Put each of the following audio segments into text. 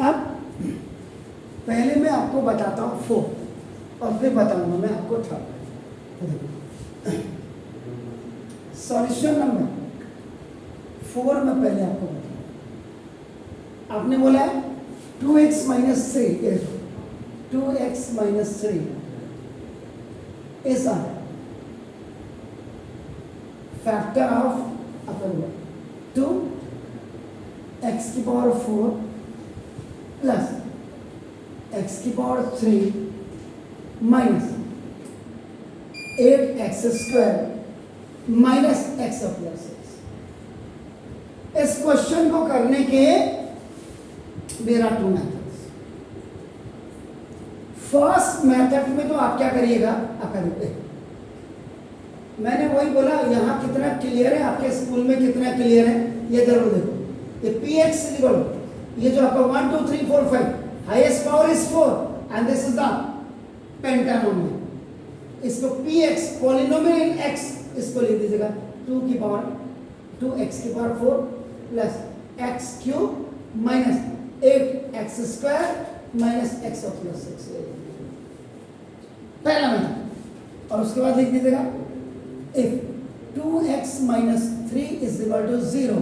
अब पहले मैं आपको बताता हूँ 4 और फिर बताऊंगा मैं आपको 3। सॉल्यूशन नंबर 4 में पहले आपको बताऊँ। आपने बोला है 2x minus 3 2x minus 3 is a factor of upper 2 x की पावर 4 प्लस x की power 3 minus 8x square minus x plus 6। इस क्वेश्चन को करने के मेरा 2 मेथड्स। फर्स्ट मेथड में तो आप क्या करिएगा, आप करिए, मैंने वही बोला यहाँ कितना क्लियर है, आपके स्कूल में कितना क्लियर है ये जरूर देखो। ये px इक्वल, ये जो आपका 1 2 3 4 5 highest power is 4 and this is the pentanomial. इसको px पॉलिनोमियल इन x, इसको लिख दीजिएगा 2 की पावर 2x की power 4 plus x cube minus 8x square minus x plus 6, पहला मेथड। और उसके बाद लिख दीजिएगा if 2x minus 3 is equal to 0,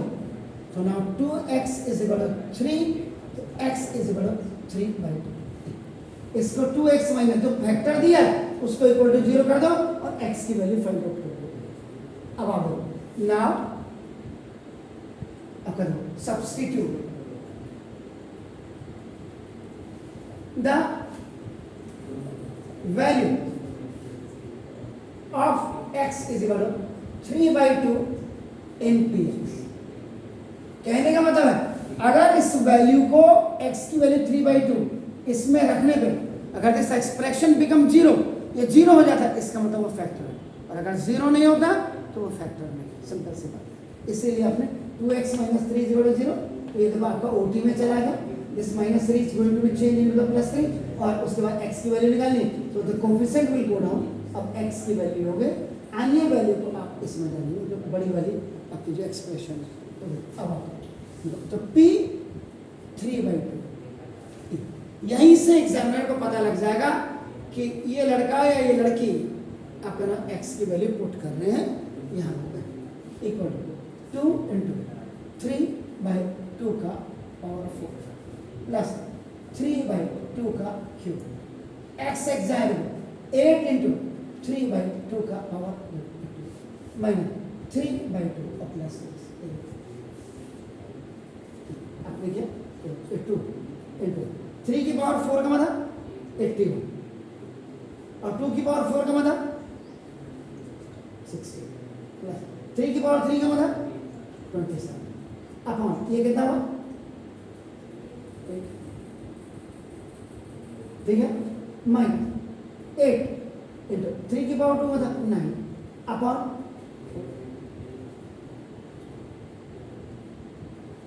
so now 2x is equal to 3, so x is equal to 3 by 2। इसको 2x minus जो factor दिया है उसको इक्वल टू 0 कर दो और x की वैल्यू फाइंड आउट कर दो। अब आप दो नाउ, अब कर दो substitute the value of x is equal to 3 by 2 in px। कहने का मतलब है अगर इस वैल्यू को x की वैल्यू 3 by 2 इसमें रखने पे अगर दिस एक्सप्रेशन बिकम 0, ये 0 हो जाता है, इसका मतलब वो फैक्टर है, और अगर 0 नहीं होता तो वो फैक्टर नहीं। सिंपल सी बात। इसीलिए आपने 2x minus 3 is equal to 0, तो ये देखो आपका OT में चला गया, this minus 3 is going to be changed into the plus 3, और उसके बाद x की वैल्यू निकालनी, तो the coefficient will go down। अब x की वैल्यू हो गई, अन्य वैल्यू को आप इसमें डालिए, जो बड़ी वाली आपकी जो एक्सप्रेशन है। अब आप तो p 3 by 2, यहीं से एग्जामिनर को पता लग जाएगा कि ये लड़का या ये लड़की आपका ना x की वैल्यू पुट कर रहे हैं यहाँ पर, इक्वल टू 2 इंटू 3 by 2 का पावर 4 प्लस 3 by 2 का cube, x examiner 8 into 3 by 2 का पावर 2 माइनस 3 by 2 का प्लस 6। आप देखिए 2 इंटू 3 की पावर 4 का मतलब 81 और 2 की पावर 4 का मतलब 60 प्लस 3 की पावर 3 का मतलब 27 अपॉन ये कितना हुआ, ठीक है, माइनस 8 इंटू 3 की पावर 2 मतलब 9 अपॉन,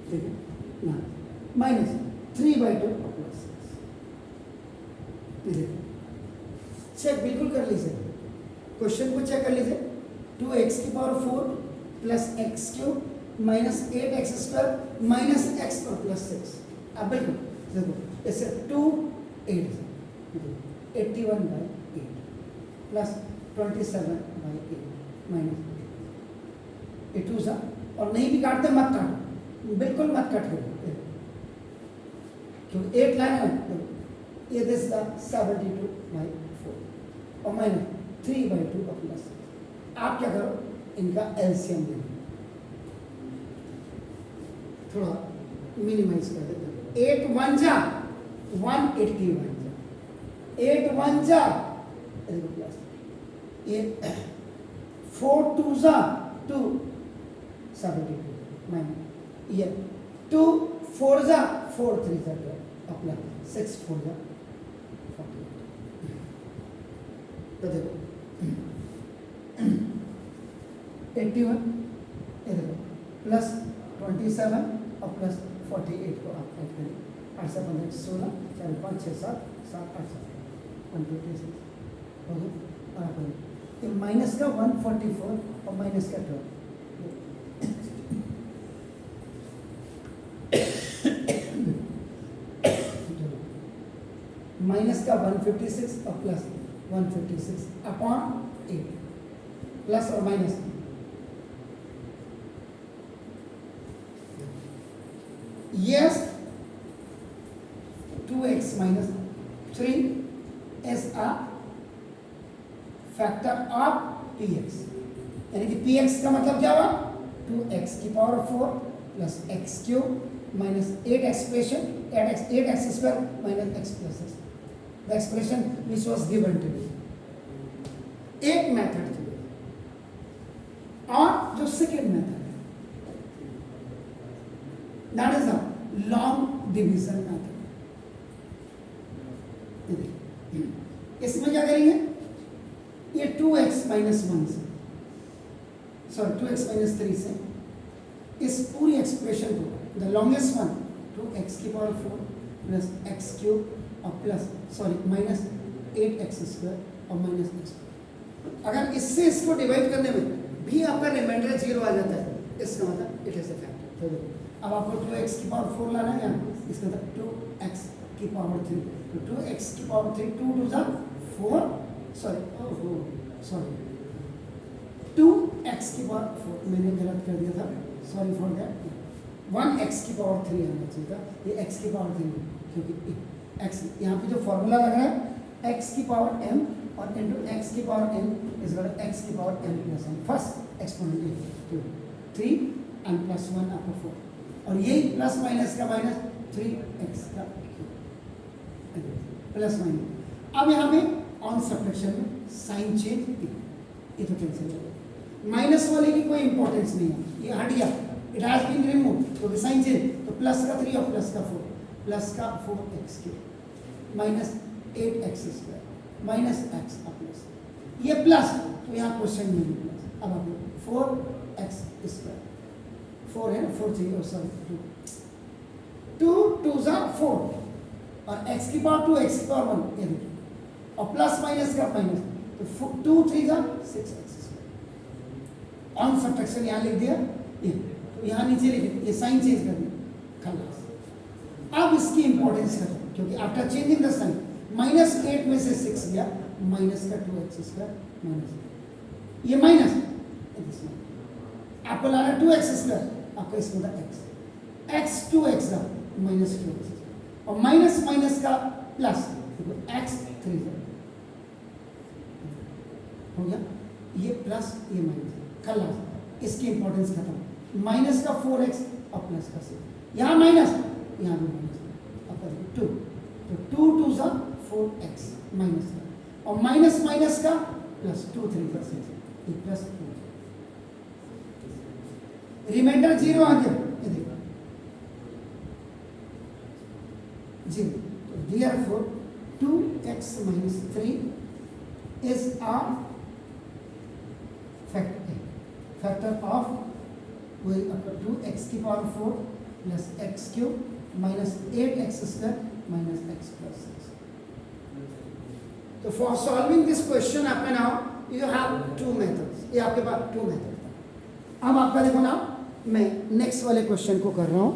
ठीक है ना, माइनस 3 by 2 प्लस 6। चेक बिल्कुल कर लीजिए, क्वेश्चन को चेक कर लीजिए। 2x की power 4 plus x cube minus 8x square minus x और प्लस 6। अब बिल्कुल देखो इससे 2 8 81 by 8 प्लस 27 by 8 माइनस 8 सा, और नहीं भी काटते मत काटो, बिल्कुल मत काट करो क्योंकि 8 लाइन है, ये दिस 72 by 4 और माइनस 3 by 2 का प्लस। आप क्या करो, इनका एलसीएम ले, थोड़ा मिनिमाइज कर देते। 8 1 जा 181 जा, 8 1 जा प्लस, ये 4 2 जा 2 72 माइनस ये 2 4 जा 4 3 जा 12 अपना 6 4 जा 48। तो देखो 81 ये देखो प्लस 27 और प्लस 48 को आप ऐड करें, 8 7 15 16 4 5 6 7 7 8 126 हो गया। और आप ये माइनस का 144 और माइनस का 12, माइनस का 156 और प्लस 156 अपॉन 8, प्लस और minus, yes 2x minus 3 is a factor of px, यानी कि px का मतलब क्या हुआ 2x की power 4 plus x cube minus 8 expression 8x square minus x plus x, the expression which was given to you. एक method थी और जो सेकेंड मेथड है that is the long division method. इसमें क्या करेंगे, ये 2x माइनस 1 से, सॉरी 2x माइनस 3 से इस पूरी एक्सप्रेशन को, द लॉन्गेस्ट वन 2x की पावर 4 प्लस एक्स क्यूब और plus sorry minus 8x square और माइनस x, अगर इससे इसको डिवाइड करने में भी आपका रिमाइंडर 0 आ जाता है, इसका मतलब इट इज अ फैक्टर। तो अब आपको 2x की पावर 4 लाना है यहाँ, इसका मतलब 2x की पावर 3, तो 2x की पावर 3 2 टू ज़ा 4, सॉरी 2x की पावर 4, मैंने गलत कर दिया था, सॉरी फॉर दैट, 1x की पावर 3 आना चाहिए था, ये x की पावर 3 क्योंकि x यहाँ पे जो फॉर्मूला लग रहा है x की पावर m और इंटू x की power n is equal to x की power m plus n, first exponent 3 and plus 1 आपको 4 और ये प्लस माइनस का माइनस 3x का प्लस माइनस। अब यहाँ पे ऑन सब्ट्रैक्शन में साइन चेंज, ये तो कैंसिल हो गया, माइनस वाले की कोई इंपॉर्टेंस नहीं है, ये हट गया, इट हैज बीन रिमूव, तो साइन चेंज, तो प्लस का 3 और प्लस का 4, प्लस का 4x cube minus 8x square minus x का प्लस, ये प्लस तो यहाँ क्वेश्चन में प्लस, अब आप 4x स्क्वायर 4 है ना, 4 3 और सॉरी 2 2 ज़ा 4 और x की पावर 2 x की पावर 1, ये देखिए, और प्लस माइनस का माइनस, तो 2 3 ज़ा 6x स्क्वायर, ऑन सब्ट्रैक्शन यहाँ लिख दिया, ये तो यहाँ नीचे लिख दिया, ये साइन चेंज कर दिया खलास। अब इसकी इंपॉर्टेंस खत्म, क्योंकि आफ्टर चेंजिंग द साइन -8 में से 6 गया, माइनस का 2x स्क्वायर माइनस, ये माइनस आपको लाना 2x स्क्वायर, आपका इसमें था x 2x का माइनस 2x और माइनस माइनस का प्लस x 3 हो गया, ये प्लस ये माइनस खलास, इसकी इंपॉर्टेंस खत्म, माइनस का 4x और प्लस का 6, यहाँ माइनस यहाँ भी माइनस, अब 2 तो 2 2 ज़ा 4x माइनस का और माइनस माइनस का प्लस 2 3 का 6, ये प्लस 4, रिमाइंडर 0 आ गया, ये देखो 0, तो therefore 2x minus 3 is a factor of वही आपका 2x की power 4 plus x cube minus 8x square minus x plus 6। तो फॉर सॉल्विंग दिस क्वेश्चन आपका नाउ यू हैव 2 मेथड्स, ये आपके पास 2 मेथड था। अब आपका देखो ना, मैं नेक्स्ट वाले क्वेश्चन को कर रहा हूं,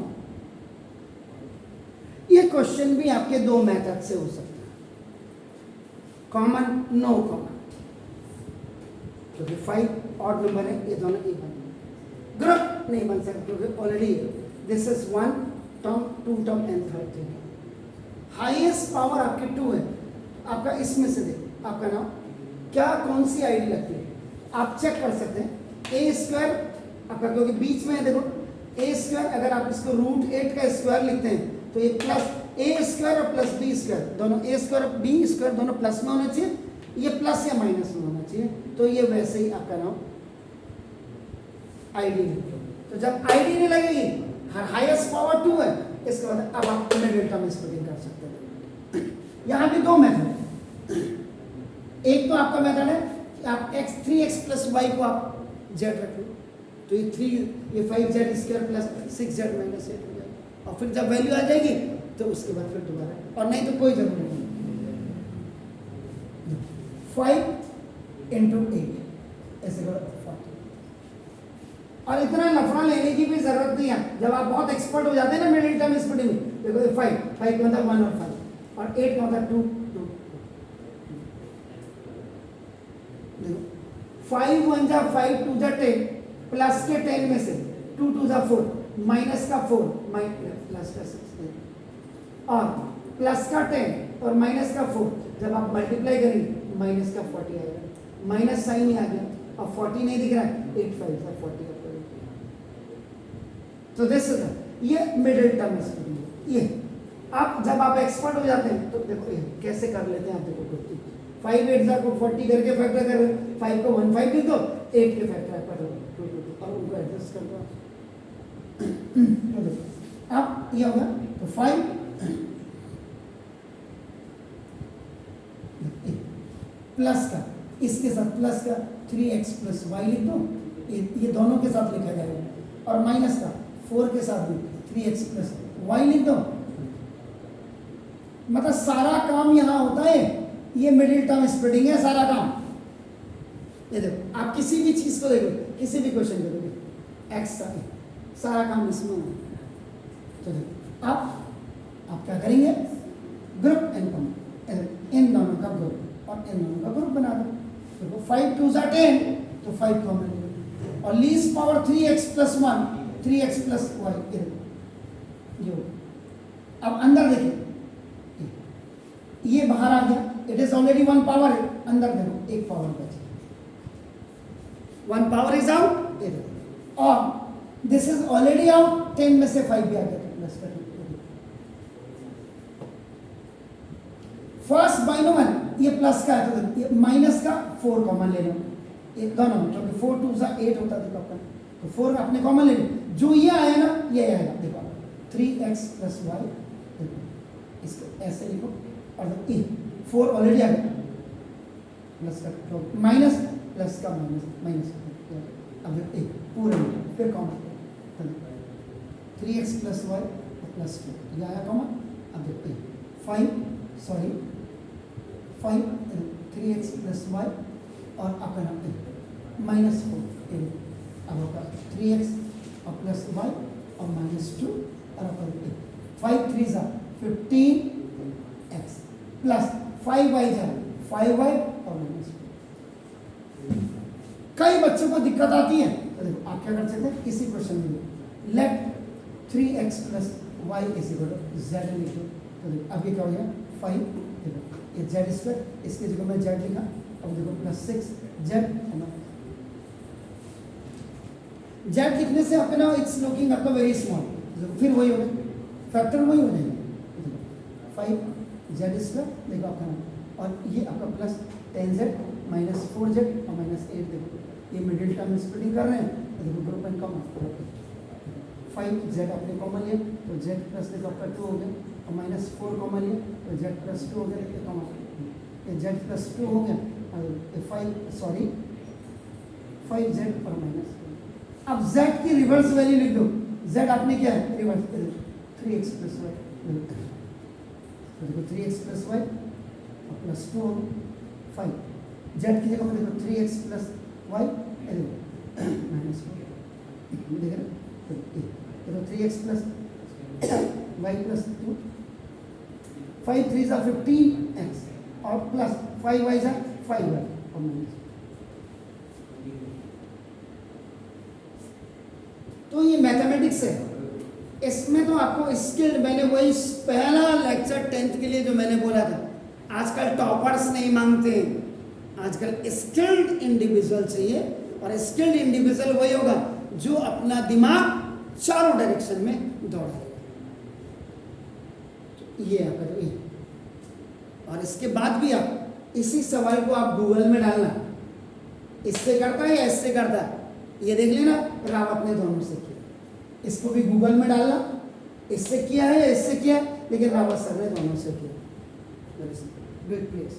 ये क्वेश्चन भी आपके 2 मेथड से हो सकता है, कॉमन नो कॉमन, क्योंकि 5 ऑड नंबर है, ये दोनों एक बन ग्रुप नहीं बन सकते, क्योंकि already this is 1 term 2 term and 3 term. Highest power आपके 2 है, आपका इसमें से देखो आपका नाम क्या कौन सी आईडी लगती है, आप चेक कर सकते हैं। ए स्क्वायर आपका क्योंकि बीच में है, देखो ए स्क्वायर, अगर आप इसको √8 का स्क्वायर लिखते हैं तो ये प्लस ए स्क्वायर और प्लस बी स्क्वायर, दोनों ए स्क्वायर और बी स्क्वायर दोनों प्लस में होना चाहिए, ये प्लस या माइनस में होना चाहिए, तो ये वैसे ही आपका नाम आईडी लिखो। तो जब आईडी नहीं लगेगी, हाईएस्ट पावर 2 है, इसके बाद अब आप मिडिल टर्म स्प्लिटिंग कर सकते हैं। यहाँ पे 2 मेथड है, एक तो आपका मेथड है कि आप 3x प्लस y को आप z रख लो, तो ये 3 ये 5z square plus 6z minus 8 हो जाएगा, और फिर जब वैल्यू आ जाएगी तो उसके बाद फिर दोबारा, और नहीं तो कोई जरूरत नहीं, 5 × 8 ऐसे करो 40। और इतना लफड़ा लेने की भी जरूरत नहीं है, जब आप बहुत एक्सपर्ट हो जाते हैं ना मिडिल टर्म स्प्लिटिंग में, देखो 5 का मतलब 1 और 5 और 8 का मतलब 2 देखो 5 1 जा 5 2 जा 10 प्लस के 10 में से 2 2 जा 4 माइनस का 4 प्लस का 6 और प्लस का 10 और माइनस का 4 जब आप मल्टीप्लाई करेंगे माइनस का 40 आएगा, माइनस साइन ही आ गया और 40 नहीं दिख रहा है, 8 5 जा 40 तो दिस ये मिडिल टर्म स्प्लिटिंग। ये अब जब आप एक्सपर्ट हो जाते हैं तो देखो ये कैसे कर लेते हैं आप देखो 5 8 को 40 करके फैक्टर कर रहे हो, 5 को 1 5 भी दो 8 के फैक्टर कर रहे हो 2 2 2 और उनको एडजस्ट कर दो। अब ये होगा तो 5 प्लस का इसके साथ प्लस का 3x प्लस वाई लिख दो, ये दोनों के साथ लिखा जाएगा और माइनस का 4 के साथ भी 3x प्लस वाई लिख दो। मतलब सारा काम यहां होता है, ये मिडिल टर्म स्प्लिटिंग है सारा काम। ये देखो आप किसी भी चीज को देखो, किसी भी क्वेश्चन को देखो एक्स का सारा काम इसमें है। तो देखो आप क्या करेंगे, ग्रुप एन कॉमन, इन दोनों का ग्रुप और इन दोनों का ग्रुप बना दो। देखो 5 2 जा 10 तो 5 कॉमन और least power 3x plus 1 3x plus y जो अब अंदर देखिए ये बाहर आ गया, इट इज ऑलरेडी 1 पावर है, अंदर देखो 1 पावर बचा, 1 पावर इज आउट और दिस इज ऑलरेडी आउट, 10 में से 5 भी आ गया प्लस का फर्स्ट बाइनोमियल ये प्लस का है तो ये माइनस का 4 कॉमन ले लो, एक दोनों में क्योंकि 4 2 जा 8 होता देखो अपन तो 4 अपने कॉमन ले लो, जो ये आया ना ये आएगा देखो 3x प्लस वाई, इसको ऐसे लिखो और 4 ऑलरेडी आ गया प्लस का माइनस प्लस का माइनस अब देखो पूरे फिर common 3x plus Y plus 2 ये आया कॉमन। अब देखो 5 3x प्लस वाई और अपना माइनस 4 अब होगा 3x और प्लस वाई और माइनस 2 और अपन 5 3 जा 15x प्लस 5y जा 5y और माइनस 2। कई बच्चों को दिक्कत आती है तो देखो आप क्या कर सकते हैं, इसी क्वेश्चन में let 3x plus y is equal to z लिख दो। तो देखो अब ये क्या हो गया 5 देखो ये z स्क्वायर, इसकी जगह मैं z लिखा, अब देखो प्लस 6z z लिखने से अपना इट्स लुकिंग आपका वेरी स्मॉल, फिर वही हो गया फैक्टर वही हो जाएगा 5z स्क्वायर देखो आपका और ये आपका प्लस 10z माइनस 4z और माइनस 8 देखो ये मिडिल टर्म स्प्लिटिंग कर रहे हैं तो देखो ग्रुप एंड कॉमन 5z अपने कॉमन लिए तो z प्लस देखो आपका 2 हो गया और माइनस 4 कॉमन लिए तो z प्लस 2 हो गया, ये कॉमन ये z प्लस 2 हो गया और 5z और माइनस। अब z की रिवर्स वैल्यू लिख दो, z आपने क्या है रिवर्स 3x प्लस वाई देखो 3x प्लस वाई और प्लस 2 5 z की जगह पर देखो 3x प्लस वाई माइनस 4 देख रहे तो 3x प्लस वाई प्लस 2 5 3 जा 15x और प्लस 5y जा 5y और माइनस। तो ये मैथमेटिक्स है, इसमें तो आपको स्किल्ड, मैंने वही पहला लेक्चर 10th के लिए जो मैंने बोला था, आजकल टॉपर्स नहीं मांगते, आजकल स्किल्ड इंडिविजुअल चाहिए और स्किल्ड इंडिविजुअल वही होगा जो अपना दिमाग चारों डायरेक्शन में दौड़ाएगा। ये आपका तो ये और इसके बाद भी आप इसी सवाल को आप गूगल में डालना, इससे करता है या इससे करता है ये देख लेना, रावत ने दोनों से किया, इसको भी गूगल में डालना, इससे किया है या इससे किया, लेकिन रावत सर ने दोनों से किया। Good place.